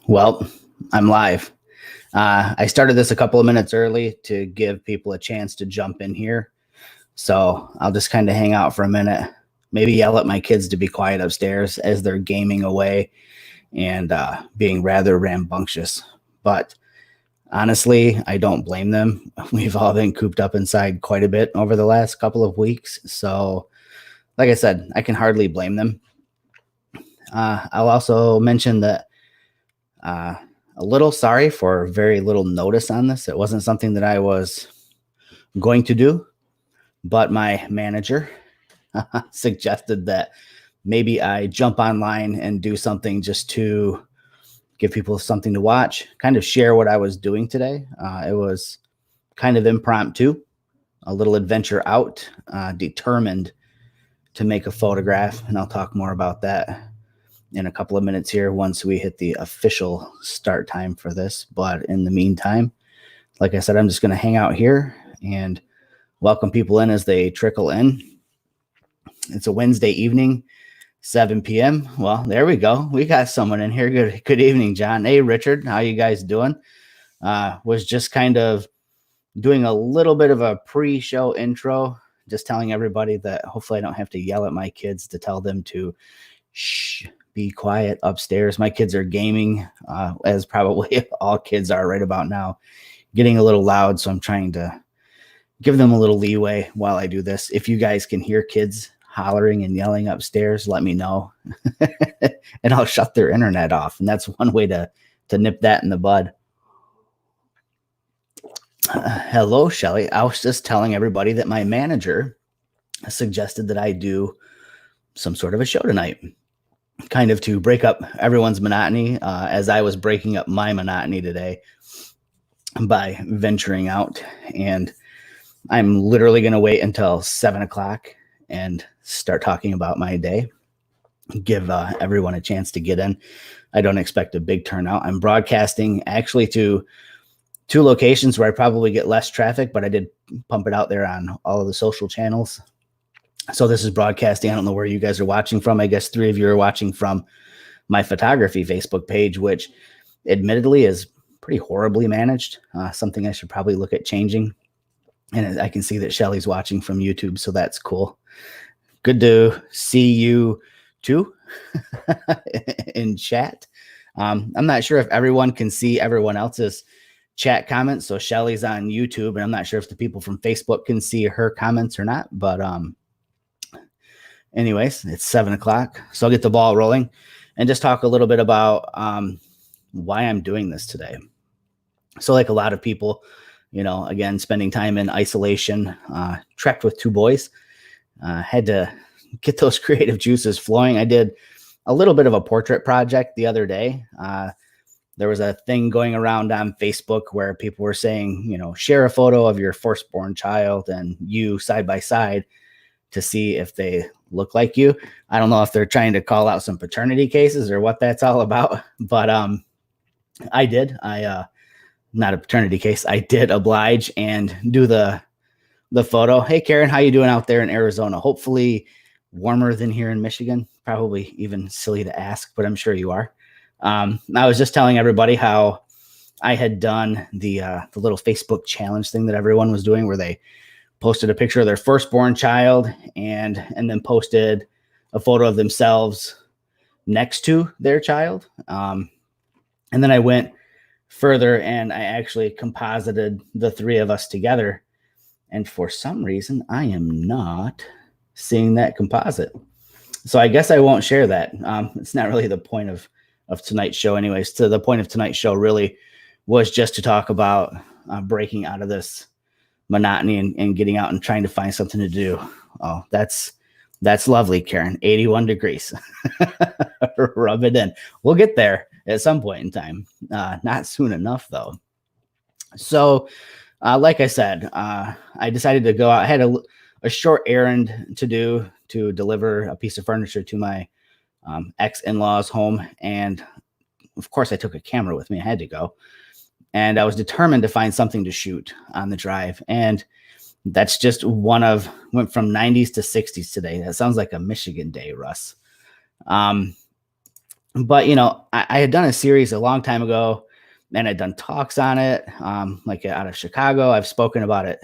Well, I'm live. I started this a couple of minutes early to give people a chance to jump in here. So I'll just kind of hang out for a minute, maybe yell at my kids to be quiet upstairs as they're gaming away and being rather rambunctious. But honestly, I don't blame them. We've all been cooped up inside quite a bit over the last couple of weeks. So, like I said, I can hardly blame them. I'll also mention that Uh, a little sorry for very little notice on this. It wasn't something that I was going to do, but my manager suggested that maybe I jump online and do something just to give people something to watch, kind of share what I was doing today. It was kind of impromptu, a little adventure out, determined to make a photograph, and I'll talk more about that in a couple of minutes here once we hit the official start time for this. But in the meantime, like I said, I'm just going to hang out here and welcome people in as they trickle in. It's a Wednesday evening, 7 p.m. Well, there we go. We got someone in here. Good evening, John. Hey, Richard. How you guys doing? Was just kind of doing a little bit of a pre-show intro, just telling everybody that hopefully I don't have to yell at my kids to tell them to shh, be quiet upstairs. My kids are gaming, as probably all kids are right about now, getting a little loud. So I'm trying to give them a little leeway while I do this. If you guys can hear kids hollering and yelling upstairs, let me know and I'll shut their internet off. And that's one way to nip that in the bud. Hello, Shelly. I was just telling everybody that my manager suggested that I do some sort of a show tonight, kind of to break up everyone's monotony, as I was breaking up my monotony today by venturing out. And I'm literally going to wait until 7 o'clock and start talking about my day, give everyone a chance to get in. I don't expect a big turnout. I'm broadcasting actually to 2 locations where I probably get less traffic, but I did pump it out there on all of the social channels. So this is broadcasting. I don't know where you guys are watching from. I guess 3 of you are watching from my photography Facebook page, which admittedly is pretty horribly managed. Something I should probably look at changing. And I can see that Shelly's watching from YouTube, so that's cool. Good to see you too in chat. I'm not sure if everyone can see everyone else's chat comments. So Shelly's on YouTube, and I'm not sure if the people from Facebook can see her comments or not. But anyways, it's 7 o'clock, so I'll get the ball rolling and just talk a little bit about why I'm doing this today. So like a lot of people, again, spending time in isolation, trapped with 2 boys, had to get those creative juices flowing. I did a little bit of a portrait project the other day. There was a thing going around on Facebook where people were saying, share a photo of your firstborn child and you side by side to see if they look like you. I don't know if they're trying to call out some paternity cases or what that's all about, but I did. Not a paternity case. I did oblige and do the photo. Hey, Karen, how you doing out there in Arizona? Hopefully warmer than here in Michigan. Probably even silly to ask, but I'm sure you are. I was just telling everybody how I had done the little Facebook challenge thing that everyone was doing, where they posted a picture of their firstborn child and then posted a photo of themselves next to their child. And then I went further and I actually composited the 3 of us together. And for some reason, I am not seeing that composite. So I guess I won't share that. It's not really the point of tonight's show anyways. So the point of tonight's show really was just to talk about breaking out of this monotony and getting out and trying to find something to do. Oh, that's lovely, Karen. 81 degrees. Rub it in. We'll get there at some point in time. Not soon enough, though. So, like I said, I decided to go out. I had a short errand to do to deliver a piece of furniture to my ex-in-law's home. And of course, I took a camera with me. I had to go. And I was determined to find something to shoot on the drive. And that's just went from 90s to 60s today. That sounds like a Michigan day, Russ. But I had done a series a long time ago, and I'd done talks on it, like out of Chicago. I've spoken about it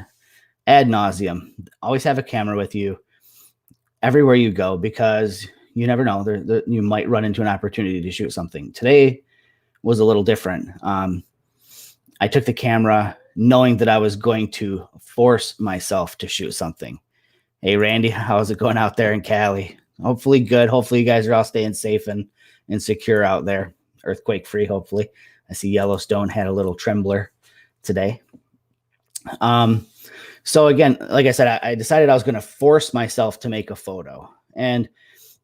ad nauseum. Always have a camera with you everywhere you go, because you never know, you might run into an opportunity to shoot something. Today was a little different. I took the camera knowing that I was going to force myself to shoot something. Hey, Randy, how's it going out there in Cali? Hopefully good. Hopefully you guys are all staying safe and secure out there. Earthquake free, hopefully. I see Yellowstone had a little trembler today. So again, like I said, I decided I was going to force myself to make a photo. And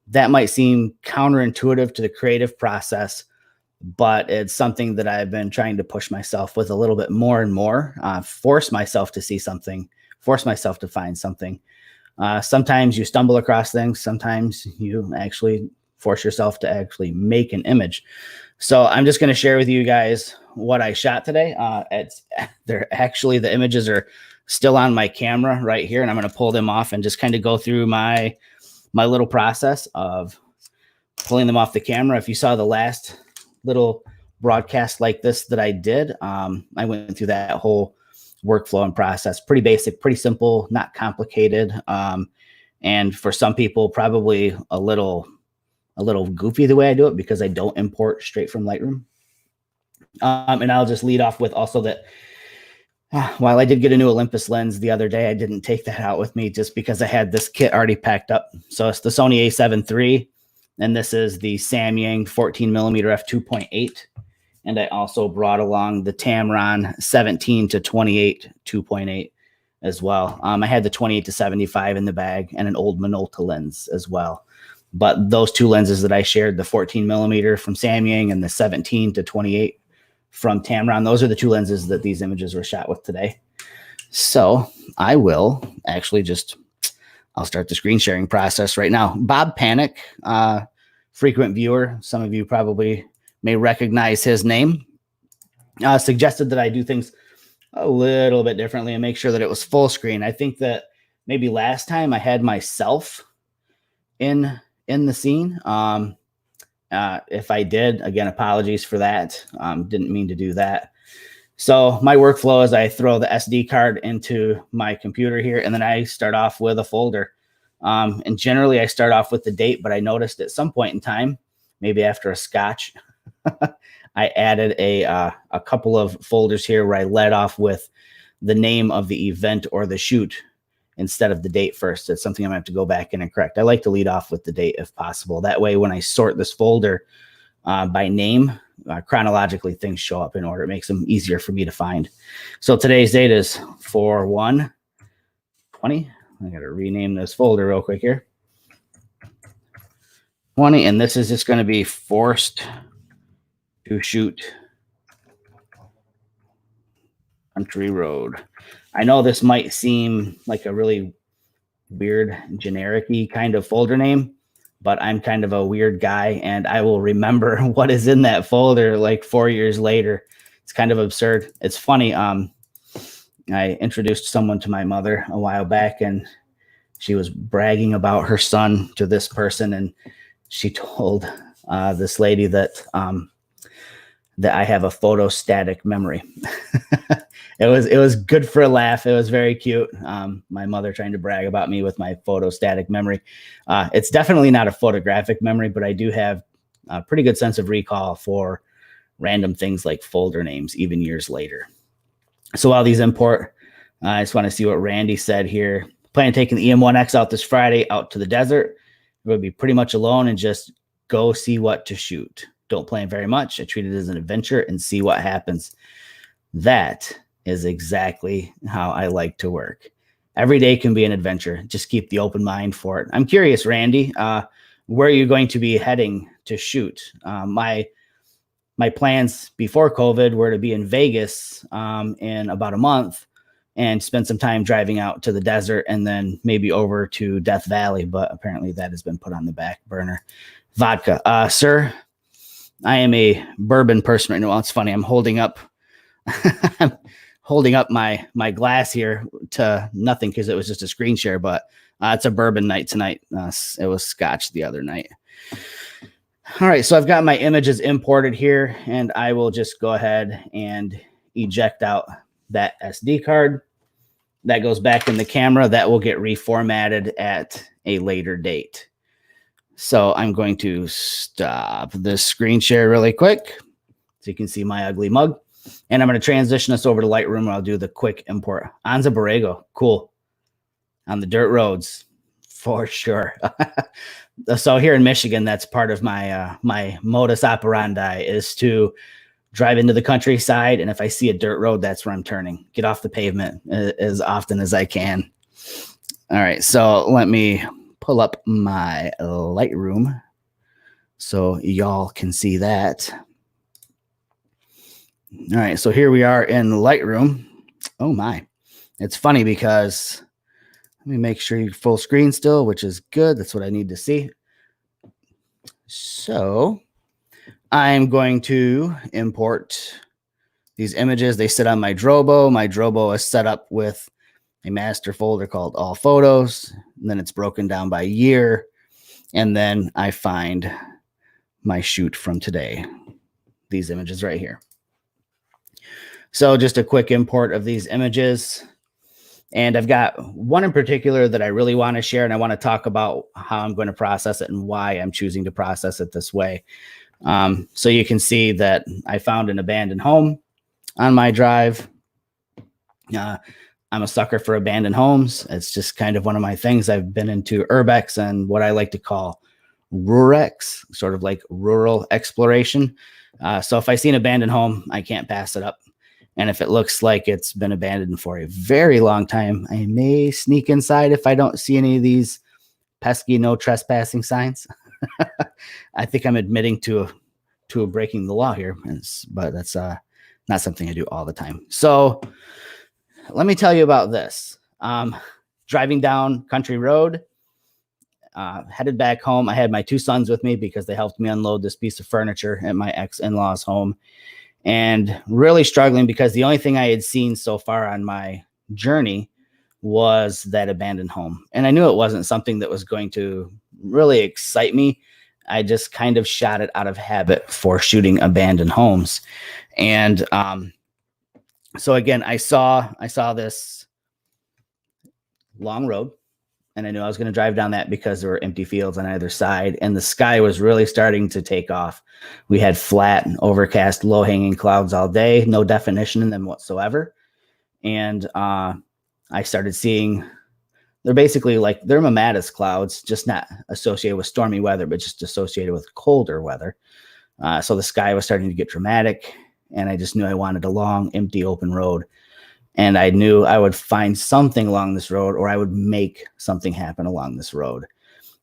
that might seem counterintuitive to the creative process, but it's something that I've been trying to push myself with a little bit more and more, force myself to see something, force myself to find something. Sometimes you stumble across things. Sometimes you actually force yourself to actually make an image. So I'm just going to share with you guys what I shot today. The images are still on my camera right here, and I'm going to pull them off and just kind of go through my little process of pulling them off the camera. If you saw the last little broadcast like this that I did, I went through that whole workflow and process. Pretty basic, pretty simple, not complicated. And for some people, probably a little goofy the way I do it, because I don't import straight from Lightroom. And I'll just lead off with also that while I did get a new Olympus lens the other day, I didn't take that out with me just because I had this kit already packed up. So it's the Sony a7 III, and this is the Samyang 14mm f2.8. And I also brought along the Tamron 17 to 28 2.8 as well. I had the 28 to 75 in the bag and an old Minolta lens as well. But those two lenses that I shared, the 14mm from Samyang and the 17 to 28 from Tamron, those are the two lenses that these images were shot with today. So I will actually I'll start the screen sharing process right now. Bob Panic, frequent viewer, some of you probably may recognize his name, suggested that I do things a little bit differently and make sure that it was full screen. I think that maybe last time I had myself in the scene. If I did, again, apologies for that. Didn't mean to do that. So my workflow is I throw the SD card into my computer here, and then I start off with a folder. And generally I start off with the date, but I noticed at some point in time, maybe after a scotch, I added a couple of folders here where I led off with the name of the event or the shoot instead of the date first. It's something I'm gonna have to go back in and correct. I like to lead off with the date if possible. That way, when I sort this folder by name, chronologically, things show up in order. It makes them easier for me to find. So today's date is 4/1/20. I gotta rename this folder real quick here. 20, and this is just gonna be forced to shoot country road. I know this might seem like a really weird, generic-y kind of folder name, but I'm kind of a weird guy, and I will remember what is in that folder like 4 years later. It's kind of absurd. It's funny. I introduced someone to my mother a while back, and she was bragging about her son to this person, and she told this lady that I have a photostatic memory. It was good for a laugh. It was very cute. My mother trying to brag about me with my photostatic memory. It's definitely not a photographic memory, but I do have a pretty good sense of recall for random things like folder names, even years later. So while these import, I just want to see what Randy said here. Plan on taking the EM1X out this Friday out to the desert. We'll be pretty much alone and just go see what to shoot. Don't plan very much. I treat it as an adventure and see what happens. That is exactly how I like to work. Every day can be an adventure. Just keep the open mind for it. I'm curious, Randy, where are you going to be heading to shoot? My plans before COVID were to be in Vegas in about a month and spend some time driving out to the desert and then maybe over to Death Valley, but apparently that has been put on the back burner. Vodka. Sir, I am a bourbon person right now. Well, it's funny. I'm holding up I'm holding up my glass here to nothing because it was just a screen share, but it's a bourbon night tonight. It was scotch the other night. All right, so I've got my images imported here, and I will just go ahead and eject out that SD card. That goes back in the camera. That will get reformatted at a later date. So I'm going to stop this screen share really quick so you can see my ugly mug. And I'm going to transition us over to Lightroom where I'll do the quick import. Anza Borrego, cool. On the dirt roads, for sure. So here in Michigan, that's part of my my modus operandi is to drive into the countryside, and if I see a dirt road, that's where I'm turning. Get off the pavement as often as I can. All right, so let me pull up my Lightroom so y'all can see that. All right, so here we are in Lightroom. Oh my, it's funny because let me make sure you're full screen still, which is good. That's what I need to see. So I'm going to import these images. They sit on my Drobo. My Drobo is set up with a master folder called All Photos. And then it's broken down by year. And then I find my shoot from today. These images right here. So just a quick import of these images. And I've got one in particular that I really want to share, and I want to talk about how I'm going to process it and why I'm choosing to process it this way. So you can see that I found an abandoned home on my drive. I'm a sucker for abandoned homes. It's just kind of one of my things. I've been into urbex and what I like to call rurex, sort of like rural exploration. So if I see an abandoned home, I can't pass it up. And if it looks like it's been abandoned for a very long time, I may sneak inside if I don't see any of these pesky no trespassing signs. I think I'm admitting to breaking the law here, but that's not something I do all the time. So let me tell you about this. Driving down country road, headed back home. I had my two sons with me because they helped me unload this piece of furniture at my ex-in-law's home. And really struggling because the only thing I had seen so far on my journey was that abandoned home. And I knew it wasn't something that was going to really excite me. I just kind of shot it out of habit for shooting abandoned homes. And so again, I saw this long road, and I knew I was going to drive down that because there were empty fields on either side, and the sky was really starting to take off. We had flat and overcast, low-hanging clouds all day, no definition in them whatsoever. And I started seeing, they're basically like, they're Mammatus clouds, just not associated with stormy weather, but just associated with colder weather. So the sky was starting to get dramatic, and I just knew I wanted a long, empty, open road. And I knew I would find something along this road, or I would make something happen along this road.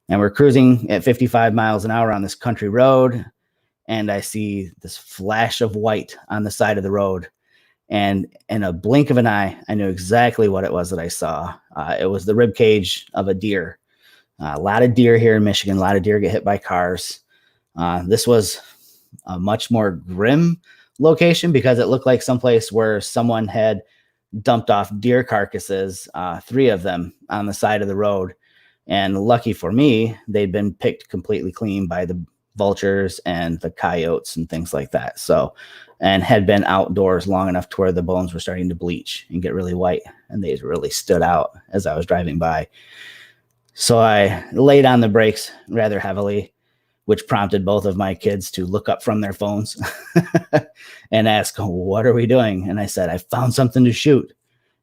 And we're cruising at 55 miles an hour on this country road. And I see this flash of white on the side of the road. And in a blink of an eye, I knew exactly what it was that I saw. It was the rib cage of a deer. A lot of deer here in Michigan. A lot of deer get hit by cars. This was a much more grim location because it looked like someplace where someone had dumped off deer carcasses, 3 of them on the side of the road. And lucky for me, they'd been picked completely clean by the vultures and the coyotes and things like that. So, and had been outdoors long enough to where the bones were starting to bleach and get really white. And they really stood out as I was driving by. So I laid on the brakes rather heavily, which prompted both of my kids to look up from their phones and ask, "What are we doing?" And I said, "I found something to shoot."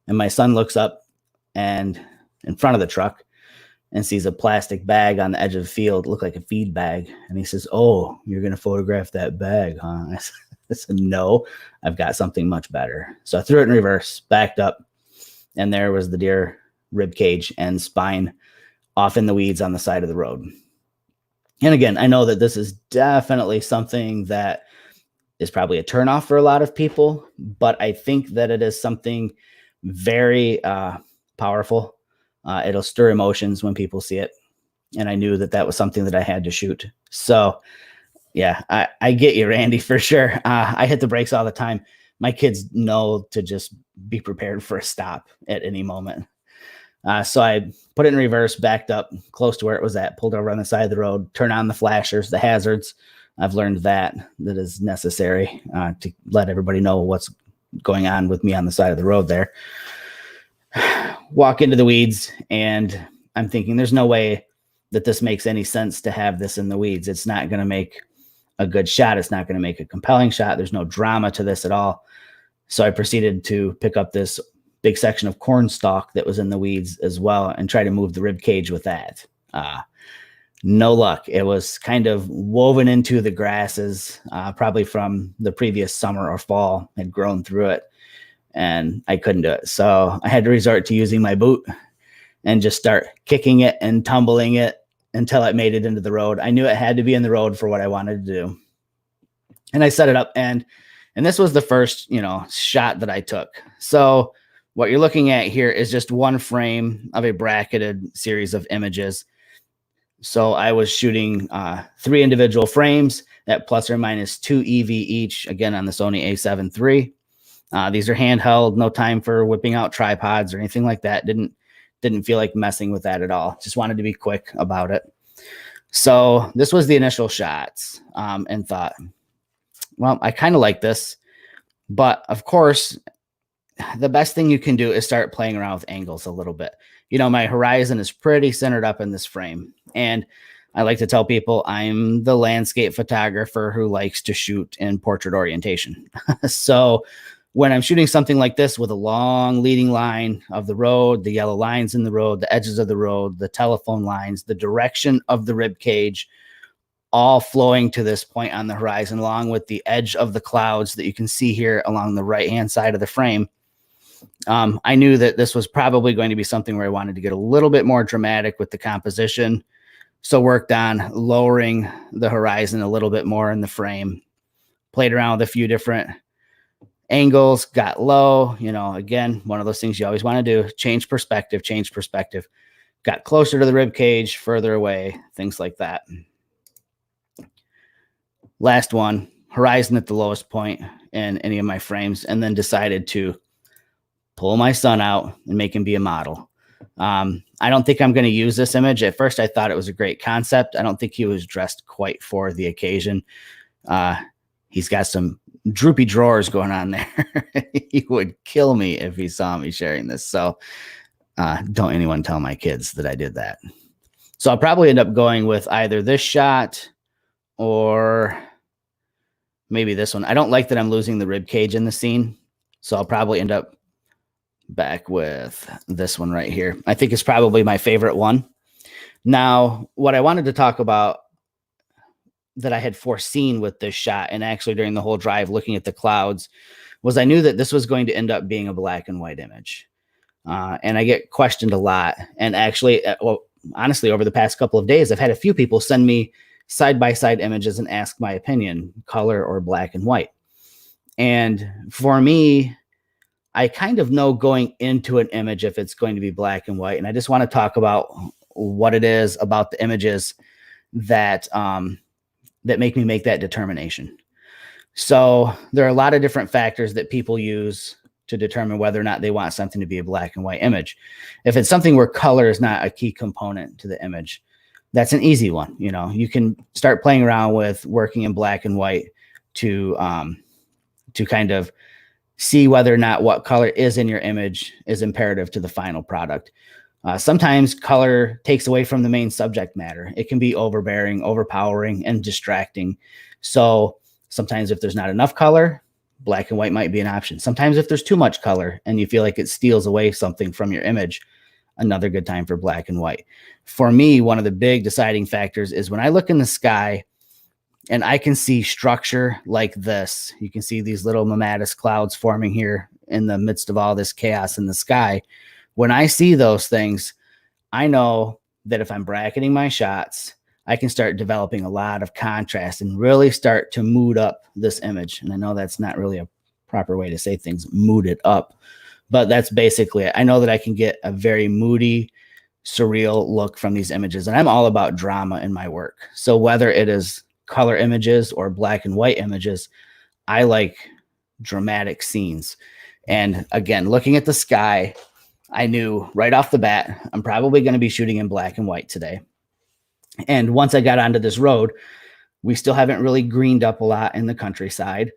And my son looks up and in front of the truck and sees a plastic bag on the edge of the field, look like a feed bag. And he says, "Oh, you're going to photograph that bag, huh?" I said, "No, I've got something much better." So I threw it in reverse, backed up, and there was the deer rib cage and spine off in the weeds on the side of the road. And again, I know that this is definitely something that is probably a turnoff for a lot of people, but I think that it is something very powerful. It'll stir emotions when people see it. And I knew that that was something that I had to shoot. So yeah, I get you, Randy, for sure. I hit the brakes all the time. My kids know to just be prepared for a stop at any moment. So I put it in reverse, backed up close to where it was at, pulled over on the side of the road, turn on the flashers, the hazards. I've learned that is necessary to let everybody know what's going on with me on the side of the road there. Walk into the weeds, and I'm thinking there's no way that this makes any sense to have this in the weeds. It's not going to make a good shot. It's not going to make a compelling shot. There's no drama to this at all. So I proceeded to pick up this big section of corn stalk that was in the weeds as well and try to move the rib cage with that. No luck. It was kind of woven into the grasses, probably from the previous summer or fall, had grown through it, and I couldn't do it. So I had to resort to using my boot and just start kicking it and tumbling it until it made it into the road. I knew it had to be in the road for what I wanted to do. And I set it up, and this was the first, shot that I took. So what you're looking at here is just one frame of a bracketed series of images. So I was shooting 3 individual frames at plus or minus 2 EV each, again on the Sony a7 III. These are handheld, no time for whipping out tripods or anything like that. Didn't feel like messing with that at all. Just wanted to be quick about it. So this was the initial shots, and thought, well, I kind of like this, but of course, the best thing you can do is start playing around with angles a little bit. My horizon is pretty centered up in this frame. And I like to tell people I'm the landscape photographer who likes to shoot in portrait orientation. So when I'm shooting something like this with a long leading line of the road, the yellow lines in the road, the edges of the road, the telephone lines, the direction of the rib cage, all flowing to this point on the horizon, along with the edge of the clouds that you can see here along the right-hand side of the frame. I knew that this was probably going to be something where I wanted to get a little bit more dramatic with the composition. So worked on lowering the horizon a little bit more in the frame, played around with a few different angles, got low, again, one of those things you always want to do, change perspective, got closer to the rib cage, further away, things like that. Last one, horizon at the lowest point in any of my frames, and then decided to pull my son out and make him be a model. I don't think I'm going to use this image. At first, I thought it was a great concept. I don't think he was dressed quite for the occasion. He's got some droopy drawers going on there. He would kill me if he saw me sharing this. So don't anyone tell my kids that I did that. So I'll probably end up going with either this shot or maybe this one. I don't like that I'm losing the rib cage in the scene. So I'll probably end up back with this one right here. I think it's probably my favorite one. Now, what I wanted to talk about that I had foreseen with this shot, and actually during the whole drive looking at the clouds, was I knew that this was going to end up being a black and white image. And I get questioned a lot. And actually, honestly, over the past couple of days, I've had a few people send me side-by-side images and ask my opinion, color or black and white. And for me, I kind of know going into an image if it's going to be black and white. And I just want to talk about what it is about the images that that make me make that determination. So there are a lot of different factors that people use to determine whether or not they want something to be a black and white image. If it's something where color is not a key component to the image, that's an easy one. You can start playing around with working in black and white to kind of see whether or not what color is in your image is imperative to the final product. Sometimes color takes away from the main subject matter. It can be overbearing, overpowering, and distracting. So sometimes if there's not enough color, black and white might be an option. Sometimes if there's too much color and you feel like it steals away something from your image, another good time for black and white. For me, one of the big deciding factors is when I look in the sky and I can see structure like this. You can see these little mammatus clouds forming here in the midst of all this chaos in the sky. When I see those things, I know that if I'm bracketing my shots, I can start developing a lot of contrast and really start to mood up this image. And I know that's not really a proper way to say things, mood it up, but that's basically it. I know that I can get a very moody, surreal look from these images. And I'm all about drama in my work. So whether it is color images or black and white images, I like dramatic scenes. And again, looking at the sky, I knew right off the bat, I'm probably going to be shooting in black and white today. And once I got onto this road, we still haven't really greened up a lot in the countryside.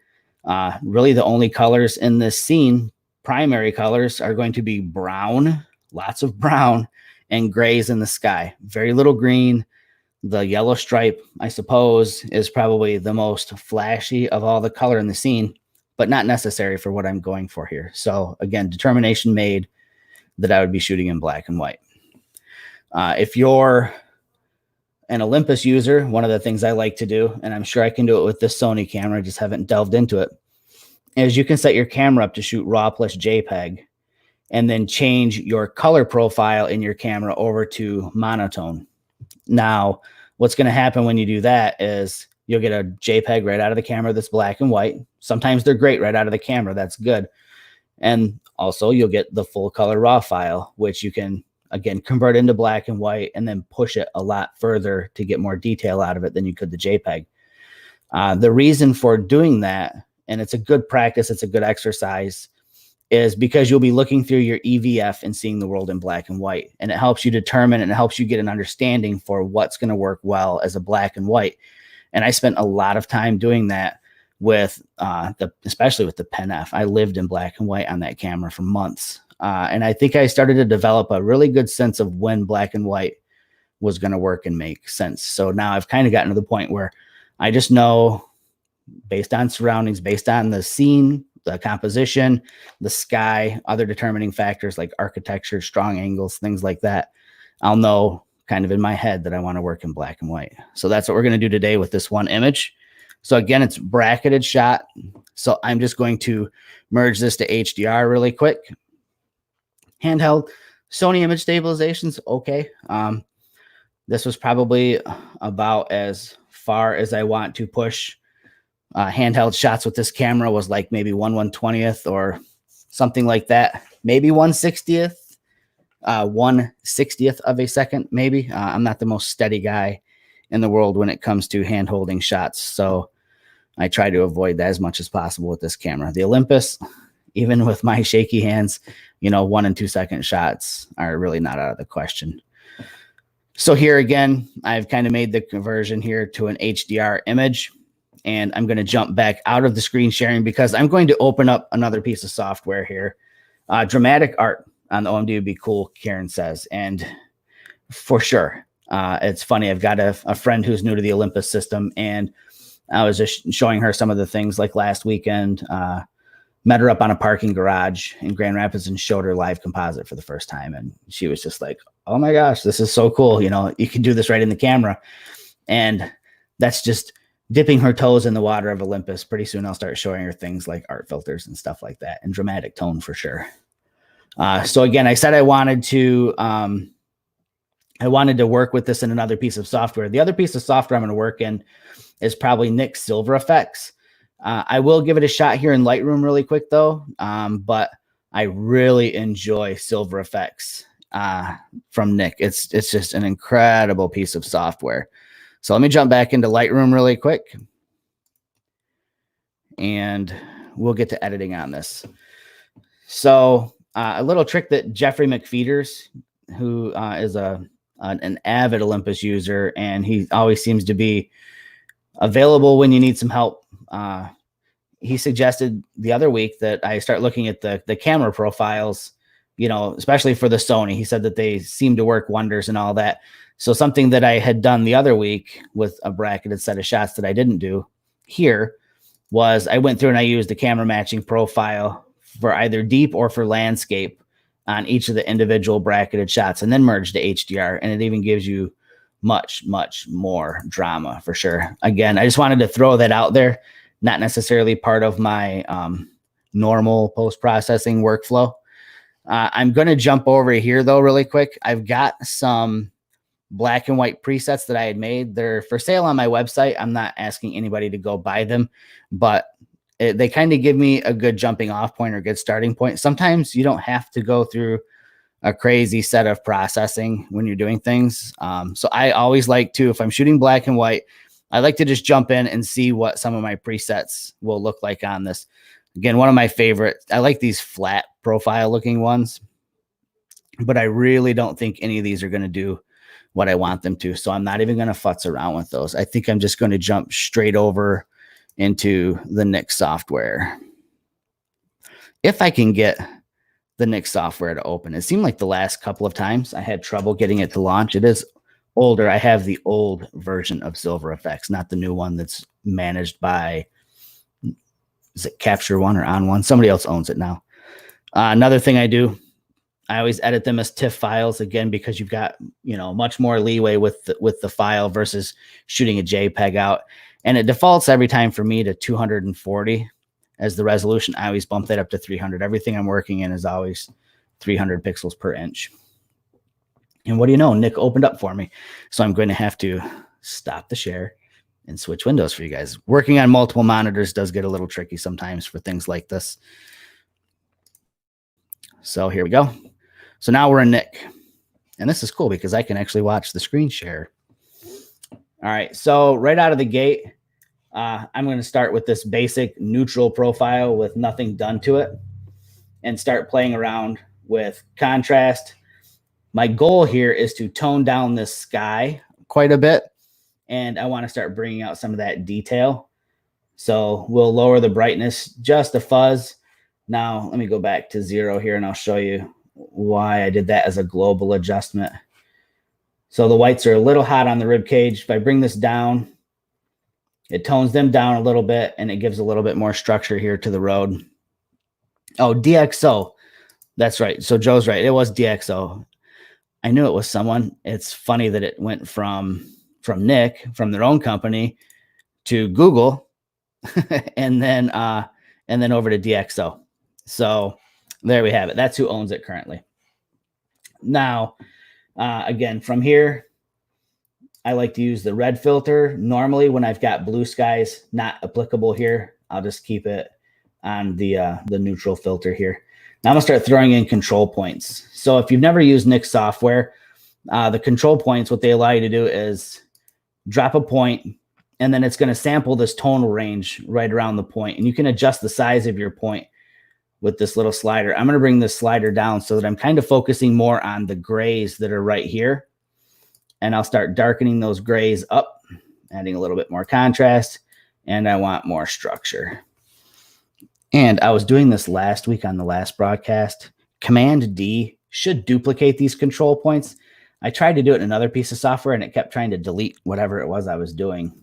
Really, the only colors in this scene, primary colors, are going to be brown, lots of brown, and grays in the sky. Very little green. The yellow stripe, I suppose, is probably the most flashy of all the color in the scene, but not necessary for what I'm going for here. So again, determination made that I would be shooting in black and white. If you're an Olympus user, one of the things I like to do, and I'm sure I can do it with this Sony camera, I just haven't delved into it, is you can set your camera up to shoot RAW plus JPEG and then change your color profile in your camera over to monotone. Now, what's going to happen when you do that is you'll get a JPEG right out of the camera that's black and white. Sometimes they're great right out of the camera. That's good. And also you'll get the full color RAW file, which you can, again, convert into black and white and then push it a lot further to get more detail out of it than you could the JPEG. The reason for doing that, and it's a good practice, it's a good exercise, is because you'll be looking through your EVF and seeing the world in black and white. And it helps you determine and it helps you get an understanding for what's going to work well as a black and white. And I spent a lot of time doing that with especially with the Pen F. I lived in black and white on that camera for months. And I think I started to develop a really good sense of when black and white was going to work and make sense. So now I've kind of gotten to the point where I just know, based on surroundings, based on the scene, the composition, the sky, other determining factors like architecture, strong angles, things like that, I'll know kind of in my head that I want to work in black and white. So that's what we're going to do today with this one image. So again, it's bracketed shot. So I'm just going to merge this to HDR really quick. Handheld Sony image stabilization's okay. This was probably about as far as I want to push handheld shots with this camera, was like maybe 1/120th or something like that. Maybe 1/60th, 1/60th of a second, maybe. I'm not the most steady guy in the world when it comes to hand holding shots. So I try to avoid that as much as possible with this camera. The Olympus, even with my shaky hands, 1 and 2 second shots are really not out of the question. So here again, I've kind of made the conversion here to an HDR image, and I'm going to jump back out of the screen sharing because I'm going to open up another piece of software here. Dramatic art on the OMD would be cool, Karen says. And for sure, it's funny. I've got a friend who's new to the Olympus system, and I was just showing her some of the things like last weekend. Met her up on a parking garage in Grand Rapids and showed her live composite for the first time. And she was just like, oh my gosh, this is so cool. You can do this right in the camera. And that's just dipping her toes in the water of Olympus. Pretty soon I'll start showing her things like art filters and stuff like that, and dramatic tone for sure. So again, I said I wanted to work with this in another piece of software. The other piece of software I'm going to work in is probably Nik Silver Efex. I will give it a shot here in Lightroom really quick though. But I really enjoy Silver Efex from Nik. It's just an incredible piece of software. So let me jump back into Lightroom really quick, and we'll get to editing on this. So a little trick that Jeffrey McFeeters, who is an avid Olympus user, and he always seems to be available when you need some help. He suggested the other week that I start looking at the camera profiles, especially for the Sony. He said that they seem to work wonders and all that. So something that I had done the other week with a bracketed set of shots that I didn't do here was I went through and I used the camera matching profile for either deep or for landscape on each of the individual bracketed shots, and then merged to HDR. And it even gives you much, much more drama for sure. Again, I just wanted to throw that out there. Not necessarily part of my normal post-processing workflow. I'm going to jump over here though really quick. I've got some black and white presets that I had made. They're for sale on my website. I'm not asking anybody to go buy them, but they kind of give me a good jumping off point or good starting point. Sometimes you don't have to go through a crazy set of processing when you're doing things. So I always like to, if I'm shooting black and white, I like to just jump in and see what some of my presets will look like on this. Again, one of my favorite, I like these flat profile looking ones. but I really don't think any of these are going to do what I want them to. So I'm not even going to futz around with those. I think I'm just going to jump straight over into the Nix software. If I can get the Nix software to open. It seemed like the last couple of times I had trouble getting it to launch. It is older. I have the old version of Silver Effects, not the new one that's managed by, is it Capture One or On One? Somebody else owns it now. Another thing I do, I always edit them as TIFF files, again, because you've got, much more leeway with the file versus shooting a JPEG out. And it defaults every time for me to 240 as the resolution. I always bump that up to 300. Everything I'm working in is always 300 pixels per inch. And what do you know? Nick opened up for me. So I'm going to have to stop the share and switch windows for you guys. Working on multiple monitors does get a little tricky sometimes for things like this. So here we go. So now we're in Nick. And this is cool because I can actually watch the screen share. All right. So right out of the gate, I'm going to start with this basic neutral profile with nothing done to it and start playing around with contrast. My goal here is to tone down this sky quite a bit, and I want to start bringing out some of that detail. So we'll lower the brightness just a fuzz. Now let me go back to 0 here, and I'll show you why I did that as a global adjustment. So the whites are a little hot on the rib cage. If I bring this down, it tones them down a little bit, and it gives a little bit more structure here to the road. Oh, DxO. That's right. So Joe's right. It was DxO. I knew it was someone. It's funny that it went from Nick, from their own company, to Google, and then over to DxO. So there we have it. That's who owns it currently. Now, again, from here, I like to use the red filter. Normally, when I've got blue skies not applicable here, I'll just keep it on the neutral filter here. Now I'm gonna start throwing in control points. So if you've never used Nix software, the control points, what they allow you to do is drop a point, and then it's gonna sample this tonal range right around the point. And you can adjust the size of your point with this little slider. I'm gonna bring this slider down so that I'm kind of focusing more on the grays that are right here. And I'll start darkening those grays up, adding a little bit more contrast, and I want more structure. And I was doing this last week on the last broadcast. Command D should duplicate these control points. I tried to do it in another piece of software, and it kept trying to delete whatever it was I was doing.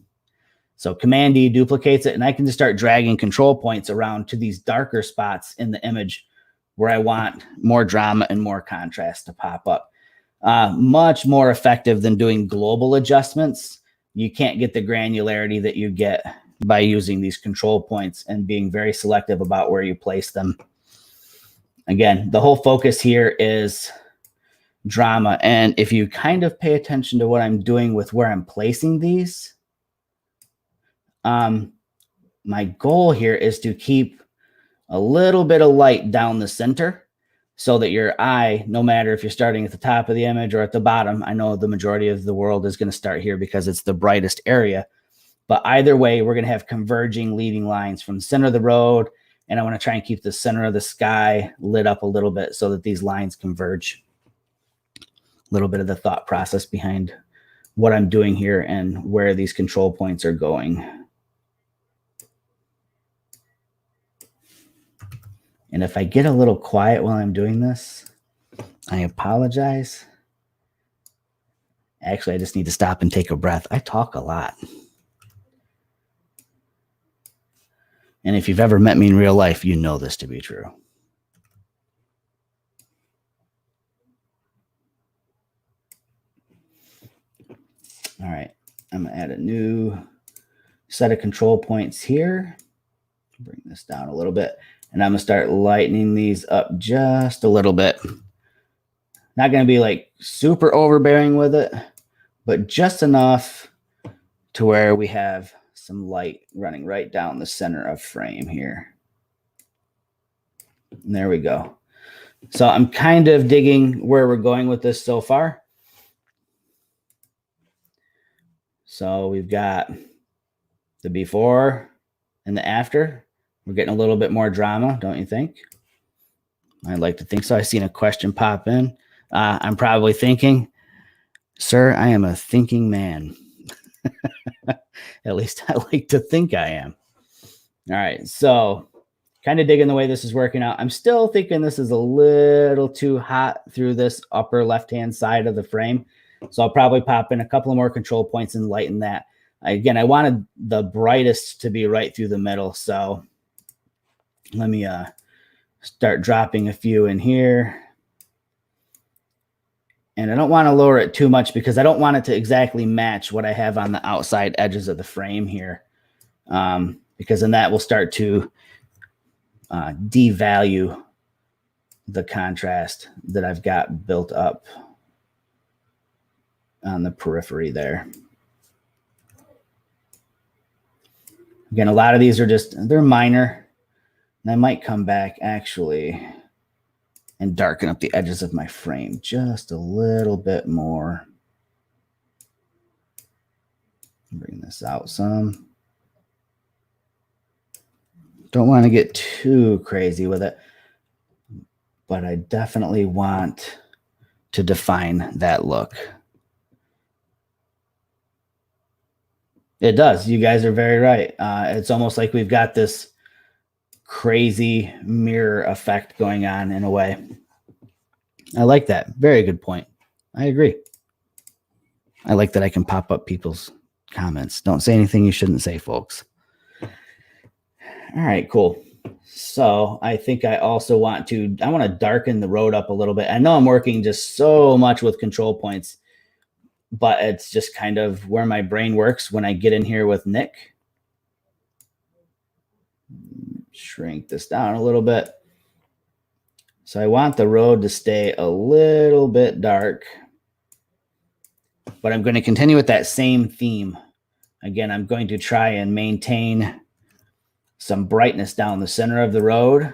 So Command D duplicates it, and I can just start dragging control points around to these darker spots in the image where I want more drama and more contrast to pop up. Much more effective than doing global adjustments. You can't get the granularity that you get by using these control points and being very selective about where you place them. Again, the whole focus here is drama. And if you kind of pay attention to what I'm doing with where I'm placing these, my goal here is to keep a little bit of light down the center so that your eye, no matter if you're starting at the top of the image or at the bottom, I know the majority of the world is going to start here because it's the brightest area. But either way, we're going to have converging leading lines from the center of the road. And I want to try and keep the center of the sky lit up a little bit so that these lines converge. A little bit of the thought process behind what I'm doing here and where these control points are going. And if I get a little quiet while I'm doing this, I apologize. Actually, I just need to stop and take a breath. I talk a lot. And if you've ever met me in real life, you know this to be true. All right, I'm gonna add a new set of control points here. Bring this down a little bit. And I'm gonna start lightening these up just a little bit. Not gonna be like super overbearing with it, but just enough to where we have some light running right down the center of frame here. And there we go. So I'm kind of digging where we're going with this so far. So we've got the before and the after. We're getting a little bit more drama, don't you think? I'd like to think so. I've seen a question pop in. I'm probably thinking, sir, I am a thinking man. At least I like to think I am. All right, so kind of digging the way this is working out. I'm still thinking this is a little too hot through this upper left-hand side of the frame. So I'll probably pop in a couple of more control points and lighten that. Again, I wanted the brightest to be right through the middle. So let me start dropping a few in here. And I don't want to lower it too much because I don't want it to exactly match what I have on the outside edges of the frame here. Because then that will start to devalue the contrast that I've got built up on the periphery there. Again, a lot of these are they're minor. And I might come back actually and darken up the edges of my frame just a little bit more. Bring this out some. Don't want to get too crazy with it, but I definitely want to define that look. It does. You guys are very right. It's almost like we've got this crazy mirror effect going on in a way. I like that. Very good point. I agree. I like that I can pop up people's comments. Don't say anything you shouldn't say, folks. All right, cool. So I think I also want to darken the road up a little bit. I know I'm working just so much with control points, but it's just kind of where my brain works when I get in here with Nick. Shrink this down a little bit. So I want the road to stay a little bit dark, but I'm going to continue with that same theme. Again, I'm going to try and maintain some brightness down the center of the road.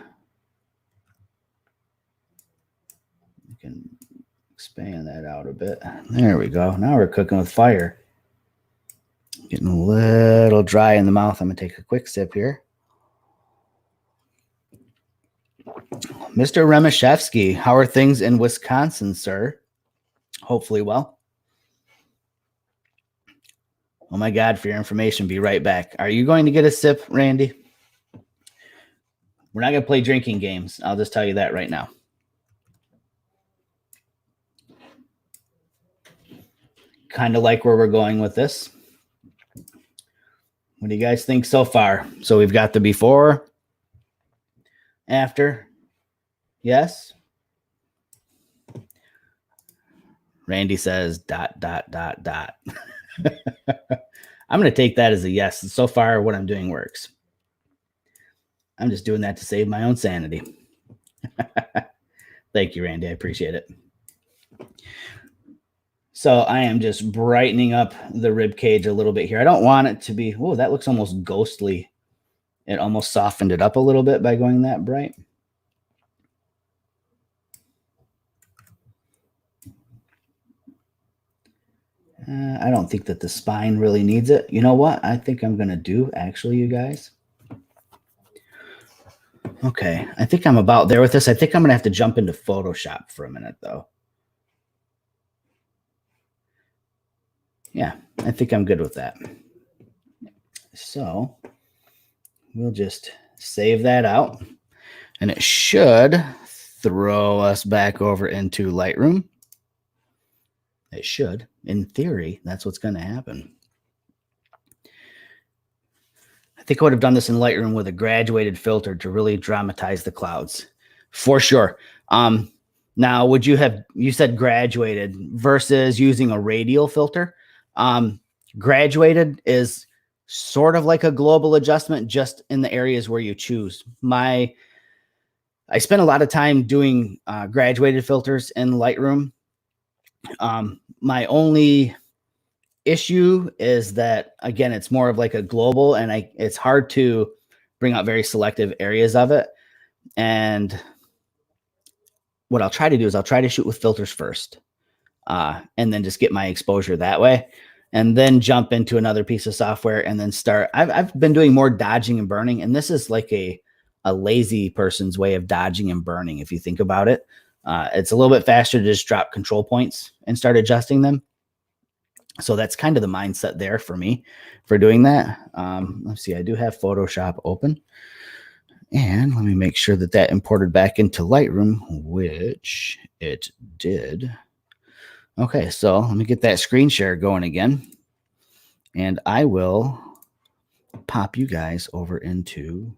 You can expand that out a bit. There we go. Now we're cooking with fire. Getting a little dry in the mouth. I'm going to take a quick sip here. Mr. Remeshevsky, how are things in Wisconsin, sir? Hopefully well. Oh my God, for your information, be right back. Are you going to get a sip, Randy? We're not going to play drinking games. I'll just tell you that right now. Kind of like where we're going with this. What do you guys think so far? So we've got the before, after. Yes. Randy says ... I'm going to take that as a yes. So far, what I'm doing works. I'm just doing that to save my own sanity. Thank you, Randy. I appreciate it. So I am just brightening up the rib cage a little bit here. I don't want it to be, oh, that looks almost ghostly. It almost softened it up a little bit by going that bright. I don't think that the spine really needs it. You know what? I think I'm going to do, actually, you guys. Okay, I think I'm about there with this. I think I'm going to have to jump into Photoshop for a minute, though. Yeah, I think I'm good with that. So we'll just save that out. And it should throw us back over into Lightroom. It should. In theory, that's what's going to happen. I think I would have done this in Lightroom with a graduated filter to really dramatize the clouds. For sure. Now, would you have, you said graduated versus using a radial filter? Graduated is sort of like a global adjustment, just in the areas where you choose. I spent a lot of time doing graduated filters in Lightroom. My only issue is that, again, it's more of like a global, and it's hard to bring out very selective areas of it. And what I'll try to do is I'll try to shoot with filters first, and then just get my exposure that way, and then jump into another piece of software and then start. I've been doing more dodging and burning, and this is like a lazy person's way of dodging and burning, if you think about it. It's a little bit faster to just drop control points and start adjusting them. So that's kind of the mindset there for me for doing that. Let's see, I do have Photoshop open. And let me make sure that that imported back into Lightroom, which it did. Okay, so let me get that screen share going again. And I will pop you guys over into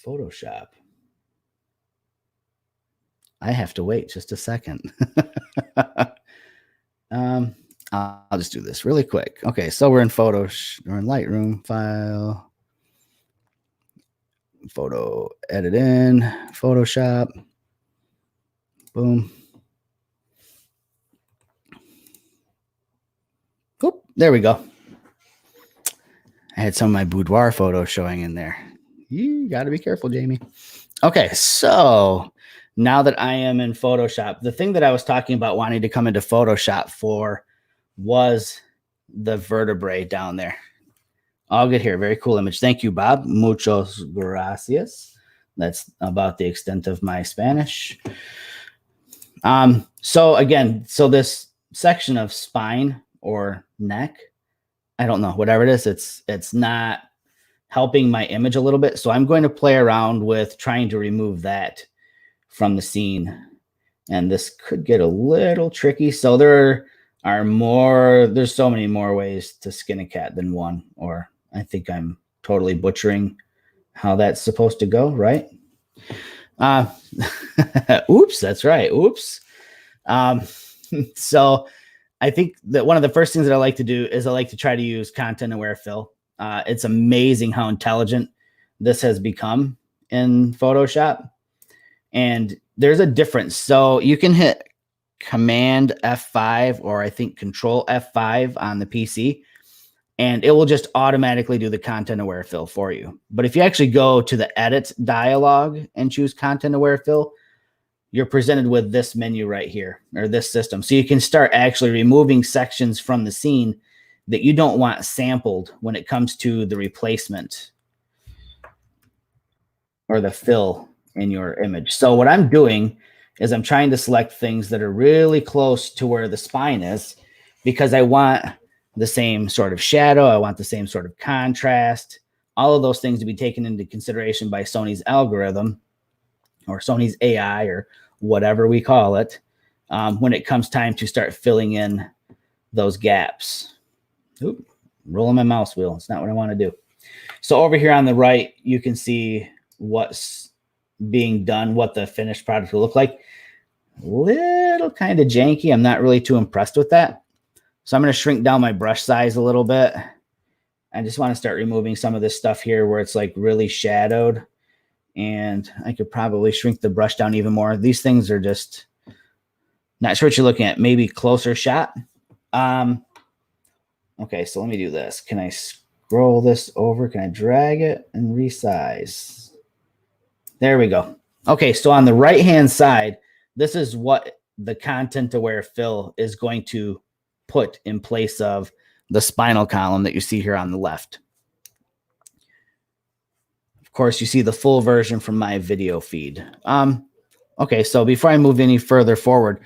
Photoshop. I have to wait just a second. I'll just do this really quick. Okay, so we're in we're in Lightroom, file, photo, edit in, Photoshop, boom. Oop, there we go. I had some of my boudoir photos showing in there. You got to be careful, Jamie. Okay, so now that I am in Photoshop, the thing that I was talking about wanting to come into Photoshop for was the vertebrae down there. All good here. Very cool image. Thank you, Bob. Muchos gracias. That's about the extent of my Spanish. So again, so this section of spine or neck, I don't know, whatever it is, it's not helping my image a little bit. So I'm going to play around with trying to remove that from the scene. And this could get a little tricky. So there's so many more ways to skin a cat than one, or I think I'm totally butchering how that's supposed to go, right? Oops, that's right. Oops. So I think that one of the first things that I like to do is I like to try to use content aware fill. It's amazing how intelligent this has become in Photoshop. And there's a difference. So you can hit Command F5 or I think Control F5 on the PC, and it will just automatically do the content aware fill for you. But if you actually go to the edit dialog and choose content aware fill, you're presented with this menu right here, or this system. So you can start actually removing sections from the scene that you don't want sampled when it comes to the replacement or the fill in your image. So what I'm doing is I'm trying to select things that are really close to where the spine is, because I want the same sort of shadow. I want the same sort of contrast, all of those things to be taken into consideration by Sony's algorithm or Sony's AI or whatever we call it, when it comes time to start filling in those gaps. Oop, rolling my mouse wheel. It's not what I want to do. So over here on the right, you can see what's being done, what the finished product will look like. Little kind of janky. I'm not really too impressed with that. So I'm going to shrink down my brush size a little bit. I just want to start removing some of this stuff here where it's like really shadowed. And I could probably shrink the brush down even more. These things are just not sure what you're looking at. Maybe closer shot. Okay, so let me do this. Can I scroll this over? Can I drag it and resize? There we go. Okay, so on the right-hand side, this is what the content aware fill is going to put in place of the spinal column that you see here on the left. Of course, you see the full version from my video feed. Okay, so before I move any further forward,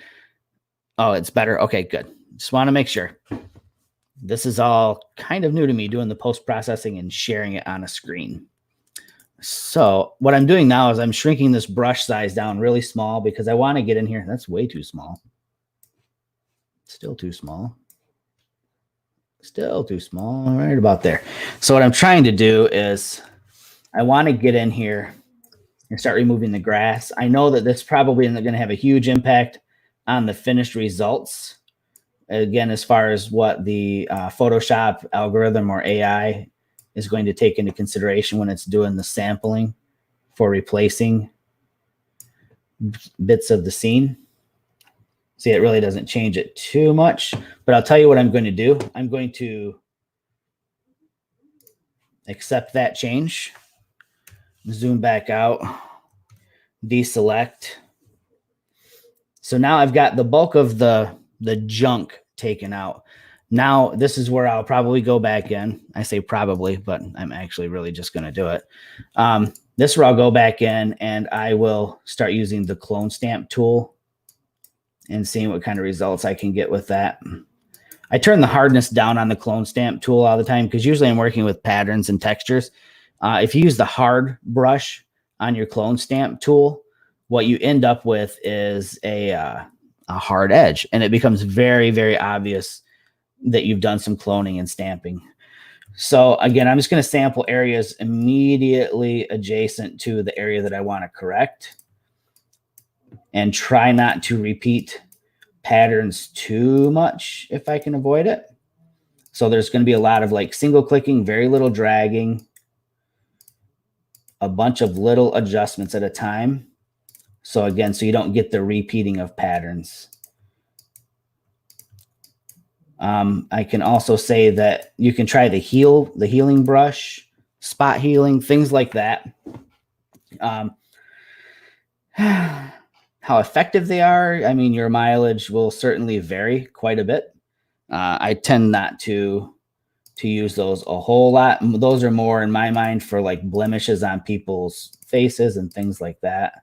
oh, it's better. Okay, good. Just want to make sure. This is all kind of new to me, doing the post-processing and sharing it on a screen. So what I'm doing now is I'm shrinking this brush size down really small because I want to get in here. That's way too small. Still too small. Still too small. Right about there. So what I'm trying to do is I want to get in here and start removing the grass. I know that this probably isn't going to have a huge impact on the finished results. Again, as far as what the Photoshop algorithm or AI is going to take into consideration when it's doing the sampling for replacing bits of the scene. See, it really doesn't change it too much, but I'll tell you what I'm going to do. I'm going to accept that change, zoom back out, deselect. So now I've got the bulk of the junk taken out. Now, this is where I'll probably go back in. I say probably, but I'm actually really just going to do it. This is where I'll go back in and I will start using the clone stamp tool and seeing what kind of results I can get with that. I turn the hardness down on the clone stamp tool all the time because usually I'm working with patterns and textures. If you use the hard brush on your clone stamp tool, what you end up with is a hard edge, and it becomes very, very obvious that you've done some cloning and stamping. So again, I'm just going to sample areas immediately adjacent to the area that I want to correct and try not to repeat patterns too much if I can avoid it. So there's going to be a lot of like single clicking, very little dragging, a bunch of little adjustments at a time. So again, so you don't get the repeating of patterns. I can also say that you can try the healing brush, spot healing, things like that. How effective they are, I mean, your mileage will certainly vary quite a bit. I tend not to use those a whole lot. Those are more in my mind for like blemishes on people's faces and things like that.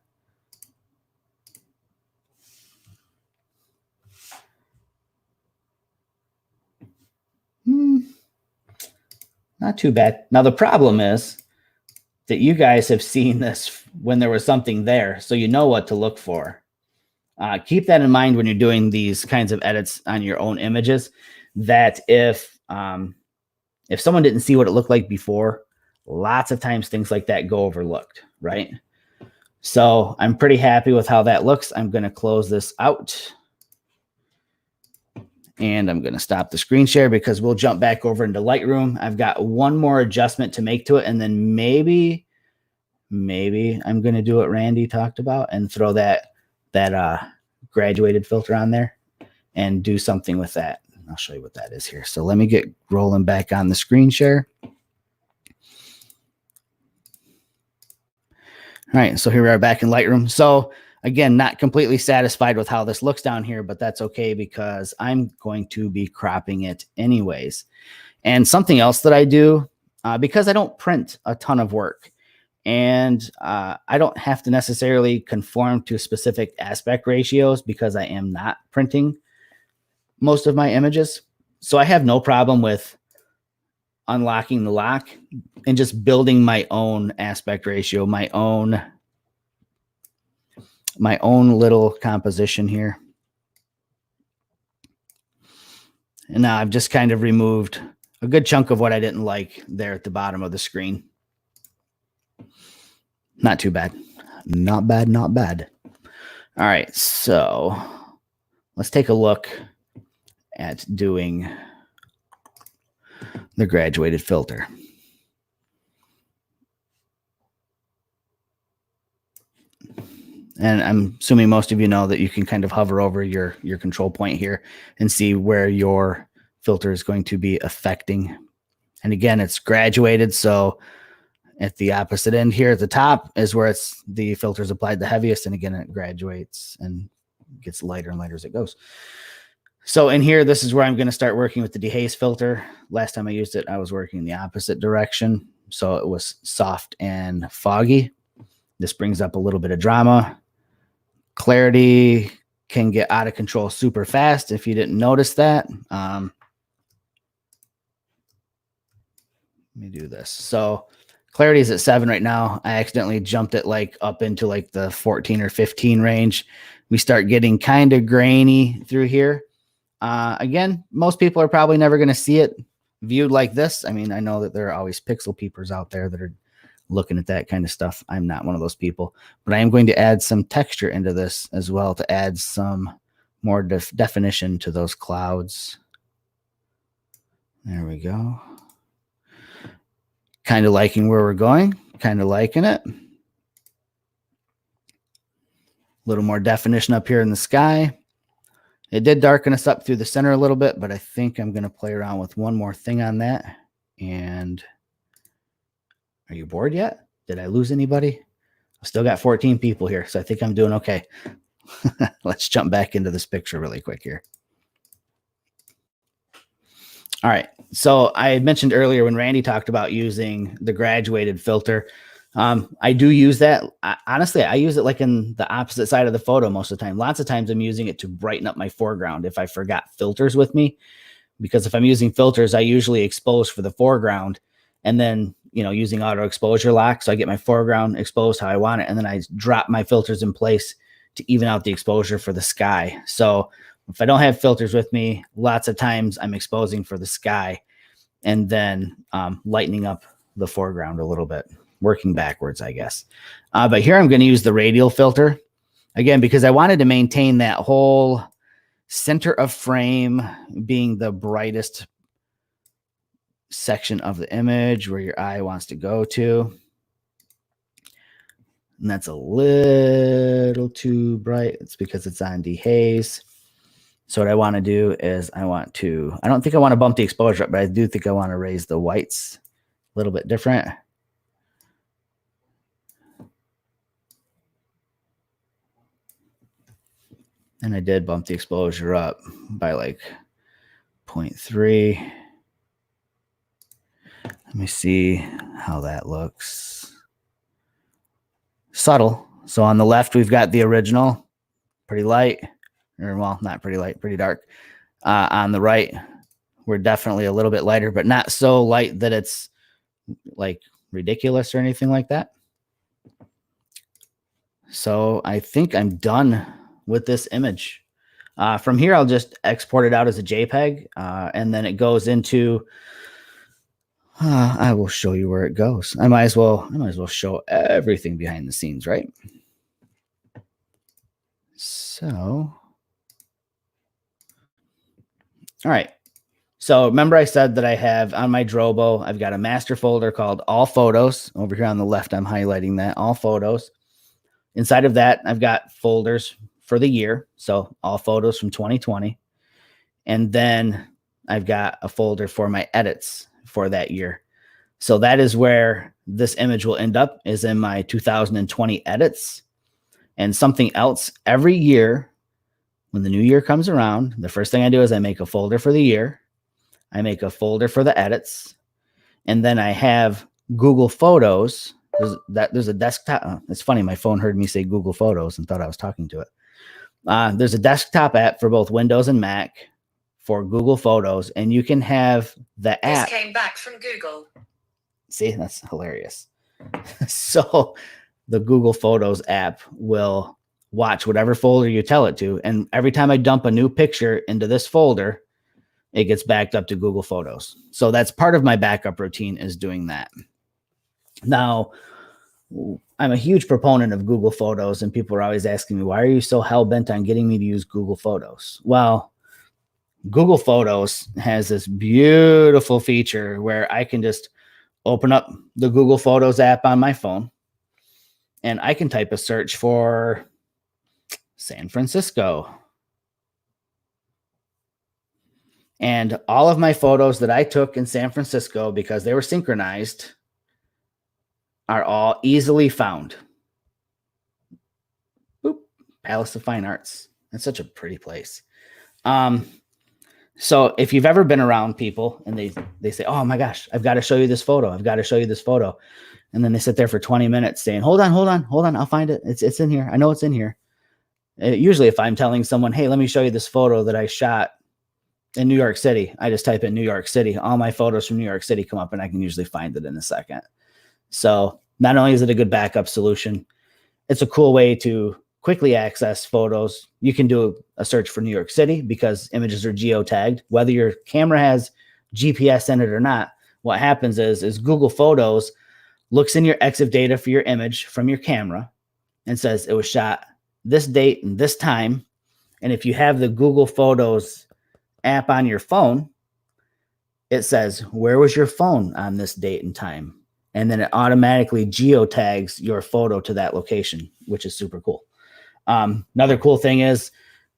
Not too bad. Now, the problem is that you guys have seen this when there was something there, so you know what to look for. Keep that in mind when you're doing these kinds of edits on your own images, that if someone didn't see what it looked like before, lots of times things like that go overlooked, right? So I'm pretty happy with how that looks. I'm going to close this out. And I'm going to stop the screen share because we'll jump back over into Lightroom. I've got one more adjustment to make to it. And then maybe I'm going to do what Randy talked about and throw that graduated filter on there and do something with that. I'll show you what that is here. So let me get rolling back on the screen share. All right. So here we are back in Lightroom. So again, not completely satisfied with how this looks down here, but that's okay because I'm going to be cropping it anyways. And something else that I do, because I don't print a ton of work and I don't have to necessarily conform to specific aspect ratios because I am not printing most of my images. So I have no problem with unlocking the lock and just building my own aspect ratio, my own little composition here. And now I've just kind of removed a good chunk of what I didn't like there at the bottom of the screen. Not too bad. Not bad, not bad. All right, so let's take a look at doing the graduated filter. And I'm assuming most of you know that you can kind of hover over your control point here and see where your filter is going to be affecting. And again, it's graduated. So at the opposite end here at the top is where the filter is applied the heaviest. And again, it graduates and gets lighter and lighter as it goes. So in here, this is where I'm going to start working with the dehaze filter. Last time I used it, I was working in the opposite direction. So it was soft and foggy. This brings up a little bit of drama. Clarity can get out of control super fast if you didn't notice that. Let me do this. So clarity is at 7 right now. I accidentally jumped it like up into like the 14 or 15 range. We start getting kind of grainy through here. Again, most people are probably never going to see it viewed like this. I mean, I know that there are always pixel peepers out there that are looking at that kind of stuff. I'm not one of those people, but I am going to add some texture into this as well to add some more definition to those clouds. There we go. Kind of liking where we're going, kind of liking it. A little more definition up here in the sky. It did darken us up through the center a little bit, but I think I'm going to play around with one more thing on that. And are you bored yet? Did I lose anybody? I've still got 14 people here, so I think I'm doing okay. Let's jump back into this picture really quick here. All right. So I had mentioned earlier when Randy talked about using the graduated filter. I do use that. Honestly, I use it like in the opposite side of the photo most of the time. Lots of times I'm using it to brighten up my foreground if I forgot filters with me. Because if I'm using filters, I usually expose for the foreground and then, using auto exposure lock. So I get my foreground exposed how I want it. And then I drop my filters in place to even out the exposure for the sky. So if I don't have filters with me, lots of times I'm exposing for the sky and then lightening up the foreground a little bit, working backwards, I guess. But here I'm going to use the radial filter again, because I wanted to maintain that whole center of frame being the brightest section of the image where your eye wants to go to. And that's a little too bright. It's because it's on dehaze. So what I want to do is I don't think I want to bump the exposure up, but I do think I want to raise the whites a little bit different. And I did bump the exposure up by like 0.3. Let me see how that looks. Subtle. So on the left, we've got the original, pretty light, or well, not pretty light, pretty dark. On the right, we're definitely a little bit lighter, but not so light that it's like ridiculous or anything like that. So I think I'm done with this image. From here, I'll just export it out as a JPEG, and then it goes into. I will show you where it goes. I might as well show everything behind the scenes, right? So, all right. So remember I said that I have on my Drobo, I've got a master folder called All Photos. Over here on the left, I'm highlighting that, All Photos. Inside of that, I've got folders for the year. So all photos from 2020. And then I've got a folder for my edits for that year. So that is where this image will end up, is in my 2020 edits. And something else, every year when the new year comes around, the first thing I do is I make a folder for the year. I make a folder for the edits. And then I have Google Photos. There's a desktop. It's funny. My phone heard me say Google Photos and thought I was talking to it. There's a desktop app for both Windows and Mac for Google Photos, and you can have the app. This came back from Google. See, that's hilarious. So the Google Photos app will watch whatever folder you tell it to. And every time I dump a new picture into this folder, it gets backed up to Google Photos. So that's part of my backup routine, is doing that. Now, I'm a huge proponent of Google Photos, and people are always asking me, why are you so hell-bent on getting me to use Google Photos? Well, Google Photos has this beautiful feature where I can just open up the Google Photos app on my phone, and I can type a search for San Francisco. And all of my photos that I took in San Francisco, because they were synchronized, are all easily found. Boop, Palace of Fine Arts. That's such a pretty place. So if you've ever been around people and they say, oh my gosh, I've got to show you this photo. I've got to show you this photo. And then they sit there for 20 minutes saying, hold on. I'll find it. It's in here. I know it's in here. Usually if I'm telling someone, hey, let me show you this photo that I shot in New York City, I just type in New York City. All my photos from New York City come up and I can usually find it in a second. So not only is it a good backup solution, it's a cool way to quickly access photos. You can do a search for New York City because images are geotagged. Whether your camera has GPS in it or not, what happens is Google Photos looks in your EXIF data for your image from your camera and says it was shot this date and this time. And if you have the Google Photos app on your phone, it says, where was your phone on this date and time? And then it automatically geotags your photo to that location, which is super cool. Another cool thing is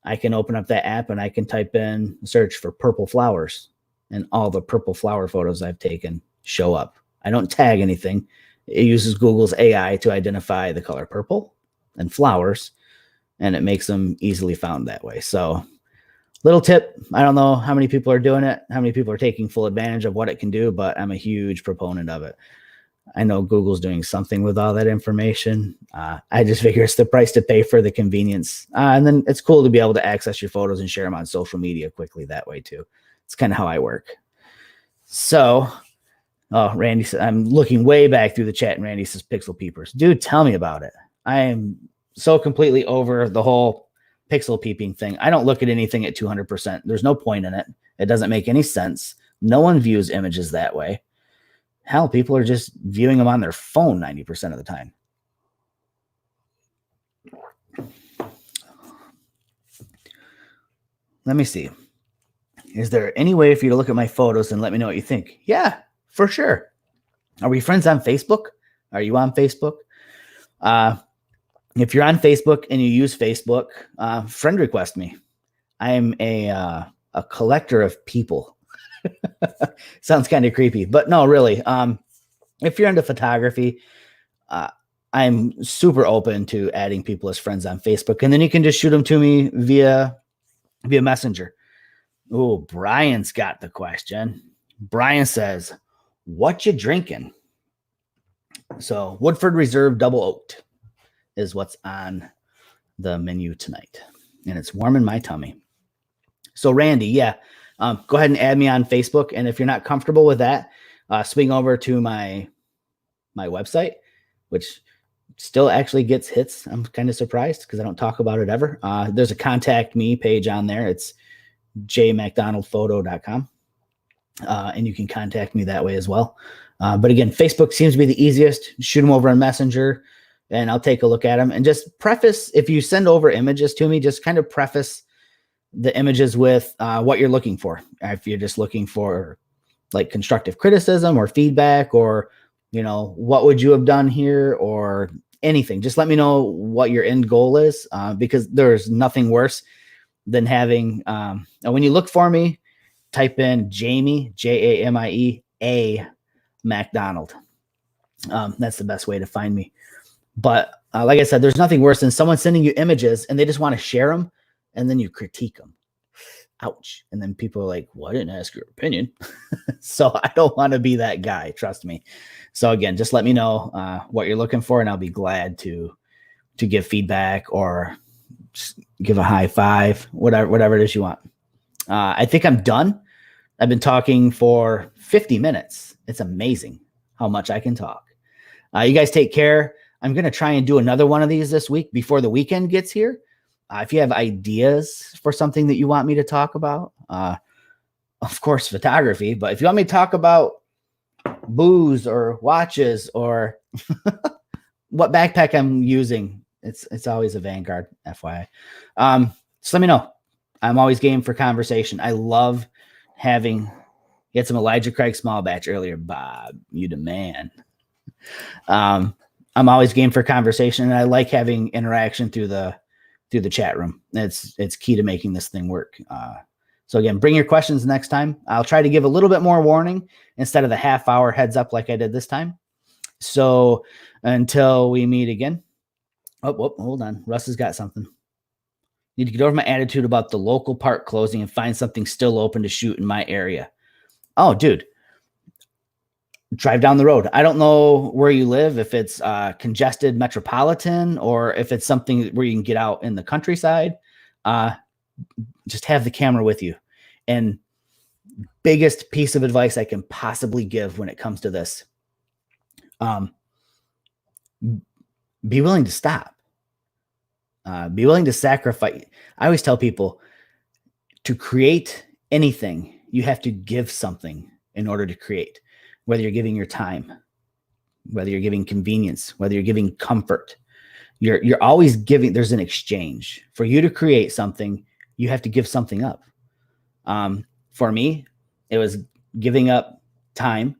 I can open up that app and I can type in search for purple flowers, and all the purple flower photos I've taken show up. I don't tag anything. It uses Google's AI to identify the color purple and flowers, and it makes them easily found that way. So Little tip. I don't know how many people are doing it, how many people are taking full advantage of what it can do, but I'm a huge proponent of it. I know Google's doing something with all that information. I just figure it's the price to pay for the convenience. And then it's cool to be able to access your photos and share them on social media quickly that way too. It's kind of how I work. So, oh, Randy said, I'm looking way back through the chat and Randy says pixel peepers. Dude, tell me about it. I am so completely over the whole pixel peeping thing. I don't look at anything at 200%. There's no point in it. It doesn't make any sense. No one views images that way. Hell, people are just viewing them on their phone 90% of the time. Let me see. Is there any way for you to look at my photos and let me know what you think? Yeah, for sure. Are we friends on Facebook? Are you on Facebook? If you're on Facebook and you use Facebook, friend request me. I am a collector of people. Sounds kind of creepy, but no, really. If you're into photography, I'm super open to adding people as friends on Facebook, and then you can just shoot them to me via Messenger. Oh, Brian's got the question. Brian says, "What you drinking?" So Woodford Reserve Double Oaked is what's on the menu tonight, and it's warming my tummy. So Randy, yeah. Go ahead and add me on Facebook. And if you're not comfortable with that, swing over to my website, which still actually gets hits. I'm kind of surprised because I don't talk about it ever. There's a contact me page on there. It's jmacdonaldphoto.com. And you can contact me that way as well. But again, Facebook seems to be the easiest. Shoot them over on Messenger and I'll take a look at them. And just preface, if you send over images to me, just kind of preface the images with what you're looking for. If you're just looking for like constructive criticism or feedback, or, what would you have done here or anything, just let me know what your end goal is, because there's nothing worse than having, when you look for me, type in Jamie, Jamie, A MacDonald. That's the best way to find me. But like I said, there's nothing worse than someone sending you images and they just want to share them. And then you critique them. Ouch. And then people are like, well, I didn't ask your opinion. So I don't want to be that guy. Trust me. So again, just let me know what you're looking for and I'll be glad to give feedback or just give a high five, whatever it is you want. I think I'm done. I've been talking for 50 minutes. It's amazing how much I can talk. You guys take care. I'm going to try and do another one of these this week before the weekend gets here. If you have ideas for something that you want me to talk about, of course, photography, but if you want me to talk about booze or watches or what backpack I'm using, it's always a Vanguard, FYI. Just let me know. I'm always game for conversation. I love having, get some Elijah Craig small batch earlier. Bob, you the man. I'm always game for conversation and I like having interaction through the chat room. It's key to making this thing work. So again, bring your questions next time. I'll try to give a little bit more warning instead of the half-hour heads up like I did this time. So until we meet again. Oh, hold on. Russ has got something. Need to get over my attitude about the local park closing and find something still open to shoot in my area. Oh, dude. Drive down the road. I don't know where you live, if it's congested metropolitan or if it's something where you can get out in the countryside. Just have the camera with you. And biggest piece of advice I can possibly give when it comes to this, be willing to stop. Be willing to sacrifice. I always tell people to create anything, you have to give something in order to create. Whether you're giving your time, whether you're giving convenience, whether you're giving comfort, you're always giving. There's an exchange. For you to create something, you have to give something up. For me, it was giving up time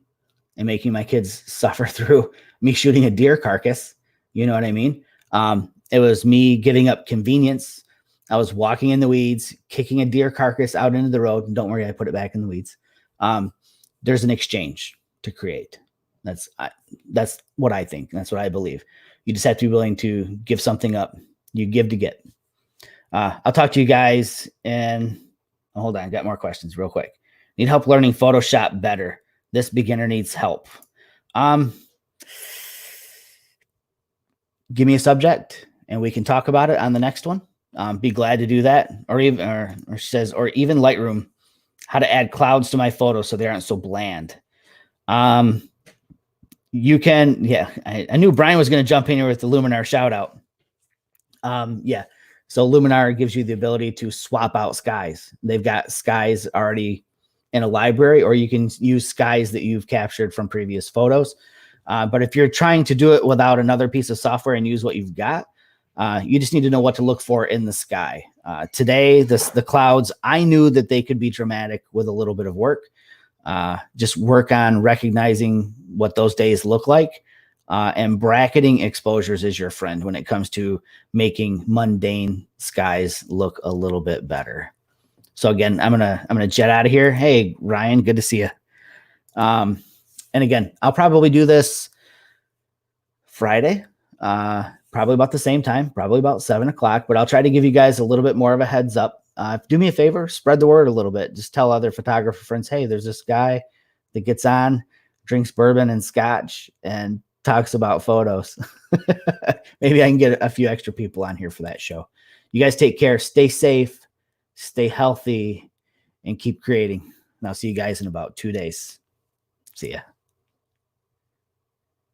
and making my kids suffer through me shooting a deer carcass. You know what I mean? It was me giving up convenience. I was walking in the weeds, kicking a deer carcass out into the road. And don't worry, I put it back in the weeds. There's an exchange to create. That's what I think. That's what I believe. You just have to be willing to give something up. You give to get. I'll talk to you guys in hold on, got more questions real quick. Need help learning Photoshop better. This beginner needs help. Give me a subject and we can talk about it on the next one. Be glad to do that. Or even, or says, or even Lightroom, how to add clouds to my photos so they aren't so bland. You can, yeah, I knew Brian was going to jump in here with the Luminar shout out. Yeah. So Luminar gives you the ability to swap out skies. They've got skies already in a library, or you can use skies that you've captured from previous photos. But if you're trying to do it without another piece of software and use what you've got, you just need to know what to look for in the sky. Today, the clouds, I knew that they could be dramatic with a little bit of work. Just work on recognizing what those days look like, and bracketing exposures is your friend when it comes to making mundane skies look a little bit better. So again, I'm gonna jet out of here. Hey, Ryan, good to see you. And again, I'll probably do this Friday, probably about the same time, probably about 7 o'clock, but I'll try to give you guys a little bit more of a heads up. Do me a favor, spread the word a little bit. Just tell other photographer friends, hey, there's this guy that gets on, drinks bourbon and scotch, and talks about photos. Maybe I can get a few extra people on here for that show. You guys take care, stay safe, stay healthy, and keep creating. And I'll see you guys in about 2 days. See ya.